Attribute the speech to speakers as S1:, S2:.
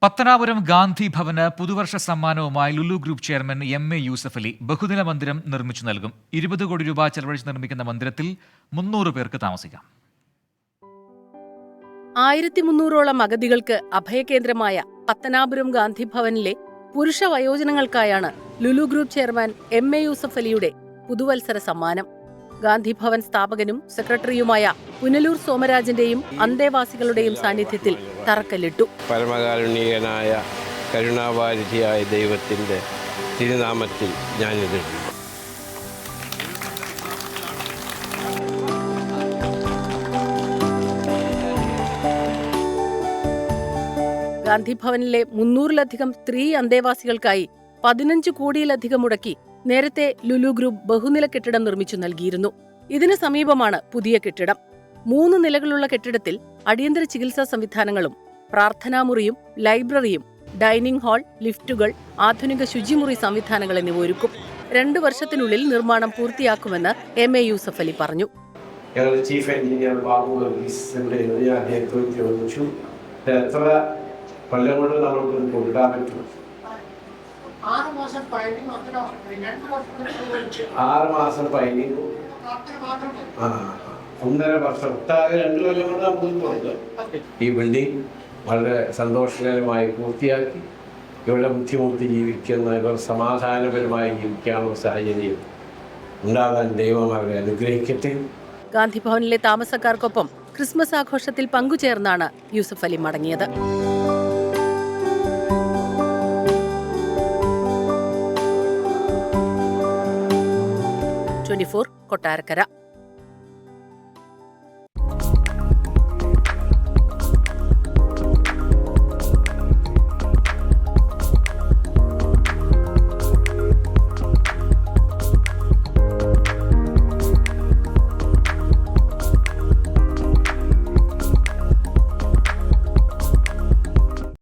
S1: പത്തനാപുരം ഗാന്ധി ഭവന് പുതുവർഷ സമ്മാനവുമായി Lulu group chairman MA. Yusuf Ali ബഹുനില മന്ദിരം നിർമ്മിച്ചു നൽകും. 20 കോടി രൂപ ചെലവഴിച്ച് നിർമ്മിക്കുന്ന മന്ദിരത്തിൽ 300 പേർക്ക് താമസിക്കാം.
S2: 1300ഓളം അഗതികൾക്ക് അഭയകേന്ദ്രമായ പത്തനാപുരം ഗാന്ധി ഭവനിലെ പുരുഷ വയോജനങ്ങൾക്കായാണ് Lulu group chairman MA. Yusuf അലിയുടെ പുതുവത്സര സമ്മാനം. ഗാന്ധി ഭവൻ സ്ഥാപകനും സെക്രട്ടറിയുമായ പുനലൂർ സോമരാജന്റെയും അന്തേവാസികളുടെയും സാന്നിധ്യത്തിൽ തറക്കല്ലിട്ടു.
S3: പരമകാരുണികനായ കരുണാവാരിധിയായ ദൈവത്തിന്റെ തിരുനാമത്തിൽ ഞാനിത്
S2: ഗാന്ധി ഭവനിലെ 300-ലധികം സ്ത്രീ അന്തേവാസികൾക്കായി 15 കോടിയിലധികം മുടക്കി നേരത്തെ ലുലു ഗ്രൂപ്പ് ബഹുനില കെട്ടിടം നിർമ്മിച്ചു നൽകിയിരുന്നു. ഇതിന് സമീപമാണ് പുതിയ കെട്ടിടം. 3 നിലകളുള്ള കെട്ടിടത്തിൽ അടിയന്തര ചികിത്സാ സംവിധാനങ്ങളും പ്രാർത്ഥനാമുറിയും ലൈബ്രറിയും ഡൈനിംഗ് ഹാൾ, ലിഫ്റ്റുകൾ, ആധുനിക ശുചിമുറി സംവിധാനങ്ങൾ എന്നിവ ഒരുക്കും. 2 വർഷത്തിനുള്ളിൽ നിർമ്മാണം പൂർത്തിയാക്കുമെന്ന് എം.എ. യൂസഫ് അലി പറഞ്ഞു.
S3: ചീഫ് എഞ്ചിനീയർ കൊല്ലം കൊണ്ട് നമുക്ക് കൊടുക്കാൻ പറ്റും. 6 മാസം പൈനിങ് 1.5 വർഷം 2 കൊല്ലം കൊണ്ട് നമുക്ക് കൊടുക്കാം. ഈ ബിൽഡിംഗ് വളരെ സന്തോഷകരമായി പൂർത്തിയാക്കി ഇവിടെ ബുദ്ധിമുട്ടി ജീവിക്കുന്ന ഇവർ സമാധാനപരമായി ജീവിക്കാനുള്ള സാഹചര്യം ഉണ്ടാകാൻ ദൈവം അവരെ അനുഗ്രഹിക്കട്ടെ.
S2: ഗാന്ധി ഭവനിലെ താമസക്കാർക്കൊപ്പം ക്രിസ്മസ് ആഘോഷത്തിൽ പങ്കുചേർന്നാണ് യൂസഫ് അലി മടങ്ങിയത്. 24 കൊട്ടാരക്കര.